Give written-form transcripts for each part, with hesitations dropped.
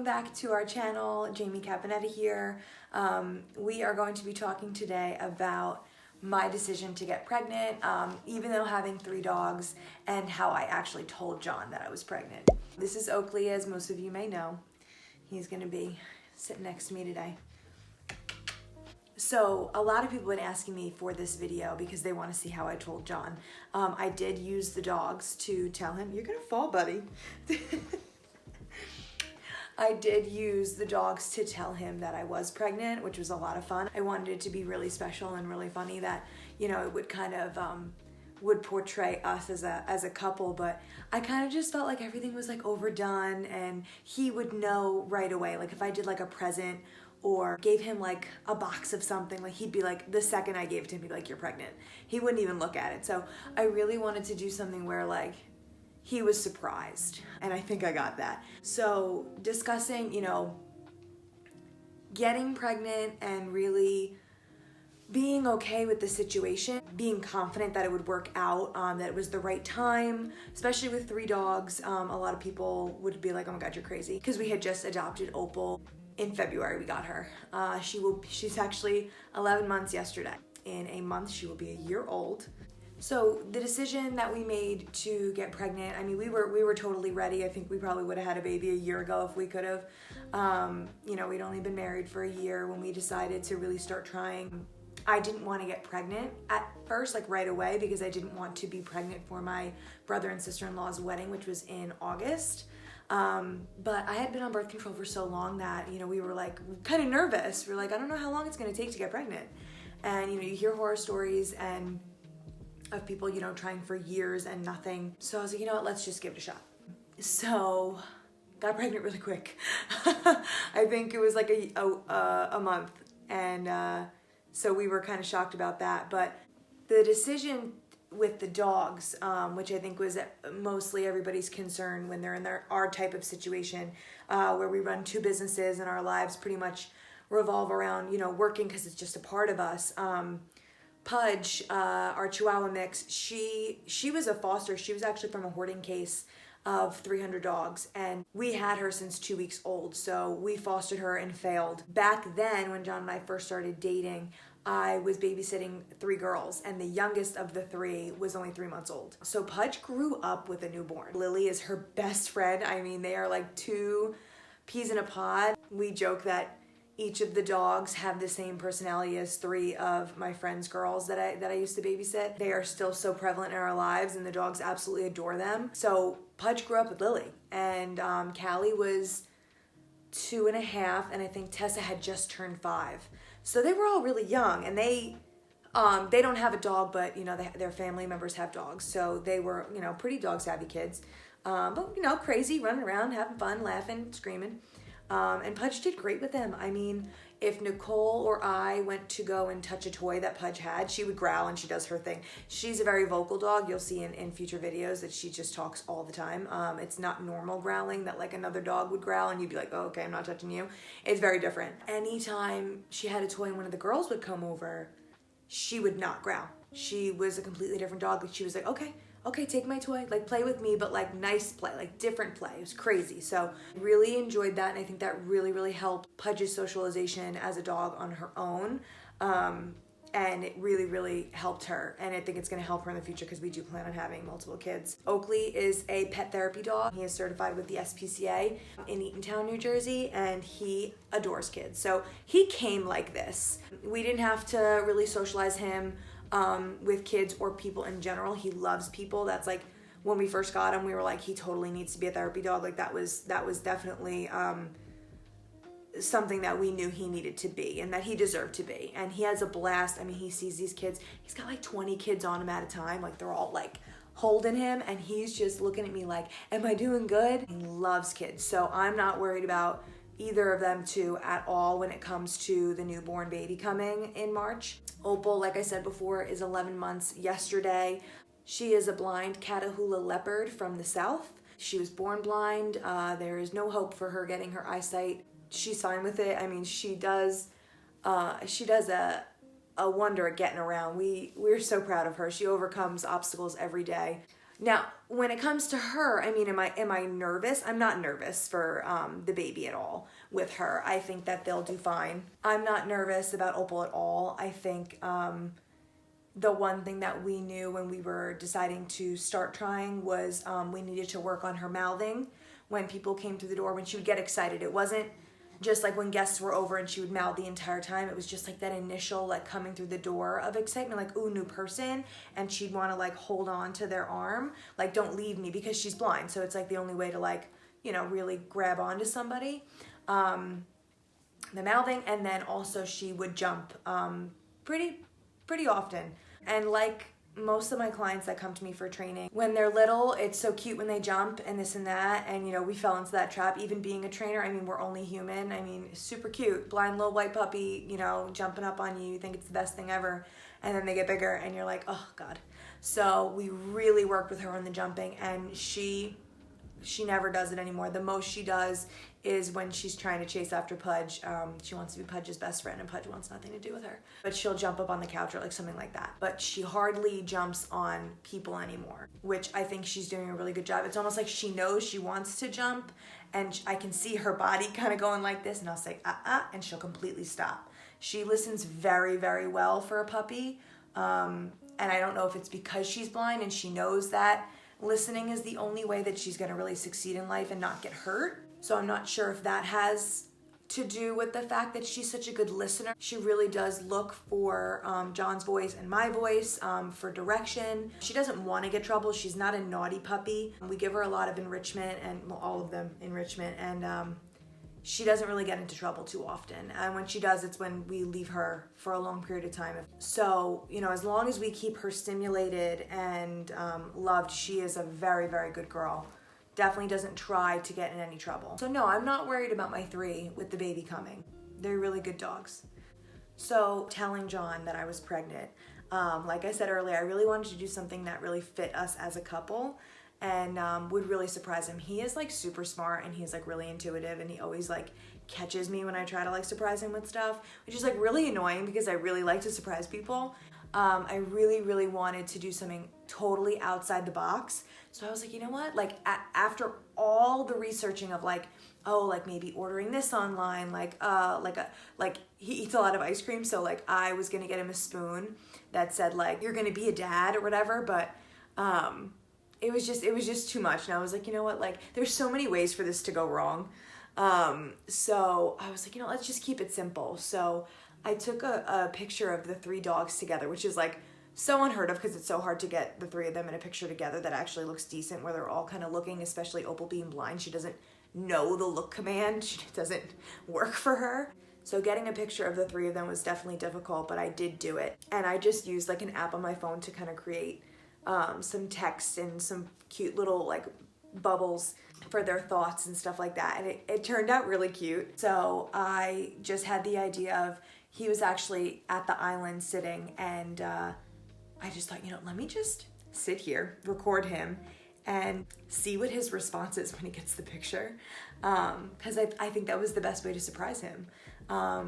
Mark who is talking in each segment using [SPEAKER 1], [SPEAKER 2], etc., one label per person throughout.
[SPEAKER 1] back to our channel. Jamie Caponetta here. We are going to be talking today about my decision to get pregnant, even though having 3 dogs, and how I actually told John that I was pregnant. This is Oakley, as most of you may know. He's gonna be sitting next to me today. So a lot of people have been asking me for this video because they want to see how I told John. I did use the dogs to tell him, you're gonna fall, buddy. I did use the dogs to tell him that I was pregnant, which was a lot of fun. I wanted it to be really special and really funny that, you know, it would kind of would portray us as a couple, but I kind of just felt like everything was like overdone and he would know right away. Like if I did like a present or gave him like a box of something, like he'd be like, the second I gave it to him, he'd be like, you're pregnant. He wouldn't even look at it. So I really wanted to do something where like he was surprised, and I think I got that. So discussing, you know, getting pregnant and really being okay with the situation, being confident that it would work out, that it was the right time, especially with 3 dogs. A lot of people would be like, oh my God, you're crazy. Because we had just adopted Opal. In February, we got her. She's actually 11 months yesterday. In a month, she will be a year old. So the decision that we made to get pregnant, I mean, we were totally ready. I think we probably would have had a baby a year ago if we could have. You know, we'd only been married for a year when we decided to really start trying. I didn't want to get pregnant at first, like right away, because I didn't want to be pregnant for my brother and sister-in-law's wedding, which was in August. But I had been on birth control for so long that, you know, we were like kind of nervous. We're like, I don't know how long it's going to take to get pregnant. And, you know, you hear horror stories and of people, you know, trying for years and nothing. So I was like, you know what, let's just give it a shot. So got pregnant really quick. I think it was like a month. And, so we were kind of shocked about that. But the decision with the dogs, which I think was mostly everybody's concern when they're in our type of situation, where we run 2 businesses and our lives pretty much revolve around, you know, working because it's just a part of us. Pudge, our Chihuahua mix, she was a foster. She was actually from a hoarding case of 300 dogs, and we had her since 2 weeks old. So we fostered her and failed. Back then, when John and I first started dating, I was babysitting 3 girls, and the youngest of the 3 was only 3 months old. So Pudge grew up with a newborn. Lily is her best friend. I mean, they are like 2 peas in a pod. We joke that each of the dogs have the same personality as 3 of my friends' girls that I used to babysit. They are still so prevalent in our lives, and the dogs absolutely adore them. So Pudge grew up with Lily, and Callie was 2.5, and I think Tessa had just turned 5. So they were all really young, and they don't have a dog, but you know, their family members have dogs. So they were, you know, pretty dog savvy kids, but you know, crazy, running around, having fun, laughing, screaming. And Pudge did great with them. I mean, if Nicole or I went to go and touch a toy that Pudge had, she would growl, and she does her thing. She's a very vocal dog. You'll see in future videos that she just talks all the time. It's not normal growling that like another dog would growl and you'd be like, oh, okay, I'm not touching you. It's very different. Anytime she had a toy and one of the girls would come over, she would not growl. She was a completely different dog. She was like, okay, take my toy, like play with me, but like nice play, like different play. It was crazy. So really enjoyed that, and I think that really, really helped Pudge's socialization as a dog on her own. And it really, really helped her, and I think it's gonna help her in the future because we do plan on having multiple kids. Oakley is a pet therapy dog. He is certified with the SPCA in Eatontown, New Jersey, and he adores kids. So he came like this. We didn't have to really socialize him with kids or people in general. He loves people. That's like when we first got him, we were like, he totally needs to be a therapy dog. Like that was definitely something that we knew he needed to be and that he deserved to be. And he has a blast. I mean, he sees these kids. He's got like 20 kids on him at a time. Like they're all like holding him, and he's just looking at me like, am I doing good? He loves kids. So I'm not worried about either of them 2 at all when it comes to the newborn baby coming in March. Opal, like I said before, is 11 months yesterday. She is a blind Catahoula leopard from the south. She was born blind. There is no hope for her getting her eyesight. She's fine with it. I mean, she does a wonder at getting around. We're so proud of her. She overcomes obstacles every day. Now, when it comes to her, I mean, am I nervous? I'm not nervous for the baby at all with her. I think that they'll do fine. I'm not nervous about Opal at all. I think the one thing that we knew when we were deciding to start trying was we needed to work on her mouthing when people came through the door, when she would get excited. It wasn't just like when guests were over and she would mouth the entire time. It was just like that initial like coming through the door of excitement, like, ooh, new person. And she'd want to like hold on to their arm, like, don't leave me, because she's blind. So it's like the only way to like, you know, really grab onto somebody. The mouthing, and then also she would jump pretty often. And like most of my clients that come to me for training, when they're little, it's so cute when they jump and this and that, and you know, we fell into that trap even being a trainer. I mean, we're only human. I mean, super cute, blind little white puppy, you know, jumping up on you, you think it's the best thing ever, and then they get bigger and you're like, oh God. So we really worked with her on the jumping, and she never does it anymore. The most she does is when she's trying to chase after Pudge. She wants to be Pudge's best friend, and Pudge wants nothing to do with her. But she'll jump up on the couch or like something like that. But she hardly jumps on people anymore, which I think she's doing a really good job. It's almost like she knows she wants to jump, and I can see her body kind of going like this, and I'll say, and she'll completely stop. She listens very, very well for a puppy. And I don't know if it's because she's blind and she knows that listening is the only way that she's going to really succeed in life and not get hurt. So I'm not sure if that has to do with the fact that she's such a good listener. She really does look for John's voice and my voice for direction. She doesn't want to get trouble. She's not a naughty puppy. We give her a lot of enrichment, and well, all of them enrichment, and she doesn't really get into trouble too often. And when she does, it's when we leave her for a long period of time. So, you know, as long as we keep her stimulated and loved, she is a very, very good girl. Definitely doesn't try to get in any trouble. So no, I'm not worried about my 3 with the baby coming. They're really good dogs. So telling John that I was pregnant, like I said earlier, I really wanted to do something that really fit us as a couple and would really surprise him. He is like super smart, and he's like really intuitive, and he always like catches me when I try to like surprise him with stuff, which is like really annoying because I really like to surprise people. I really, really wanted to do something totally outside the box. So I was like, you know what? Like after all the researching of like, oh, like maybe ordering this online, like he eats a lot of ice cream. So like I was going to get him a spoon that said like, you're going to be a dad or whatever. But, it was just too much. And I was like, you know what? Like there's so many ways for this to go wrong. So I was like, you know, let's just keep it simple. So I took a picture of the 3 dogs together, which is like so unheard of because it's so hard to get the 3 of them in a picture together that actually looks decent, where they're all kind of looking, especially Opal being blind. She doesn't know the look command. It doesn't work for her. So getting a picture of the 3 of them was definitely difficult, but I did do it. And I just used like an app on my phone to kind of create some text and some cute little like bubbles for their thoughts and stuff like that. And it turned out really cute. So I just had the idea of, he was actually at the island sitting, and I just thought, you know, let me just sit here, record him, and see what his response is when he gets the picture. Because I think that was the best way to surprise him.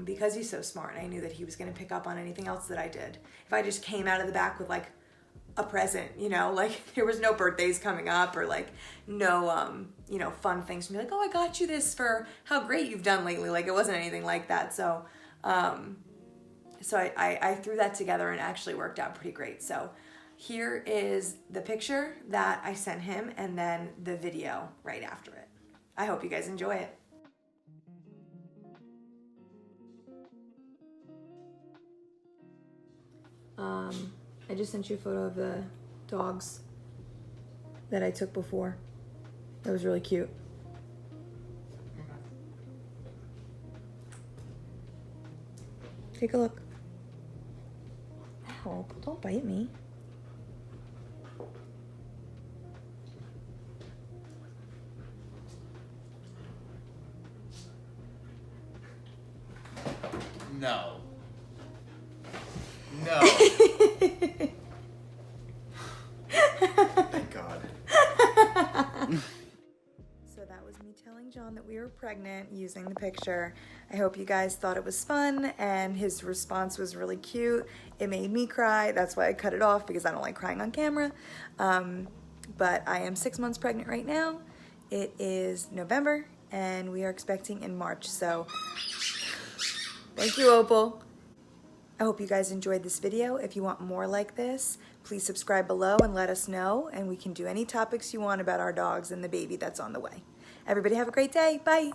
[SPEAKER 1] Because he's so smart, and I knew that he was going to pick up on anything else that I did. If I just came out of the back with like a present, you know, like there was no birthdays coming up or like no, you know, fun things to be like, oh, I got you this for how great you've done lately. Like it wasn't anything like that. So I threw that together and actually worked out pretty great. So here is the picture that I sent him, and then the video right after it. I hope you guys enjoy it. I just sent you a photo of the dogs that I took before. That was really cute. Take a look. Ow, don't bite me.
[SPEAKER 2] No. No. Thank God.
[SPEAKER 1] So that was me telling John that we were pregnant using the picture. I hope you guys thought it was fun, and his response was really cute. It made me cry. That's why I cut it off, because I don't like crying on camera. But I am 6 months pregnant right now. It is November and we are expecting in March. So thank you, Opal. I hope you guys enjoyed this video. If you want more like this, please subscribe below and let us know, and we can do any topics you want about our dogs and the baby that's on the way. Everybody have a great day. Bye.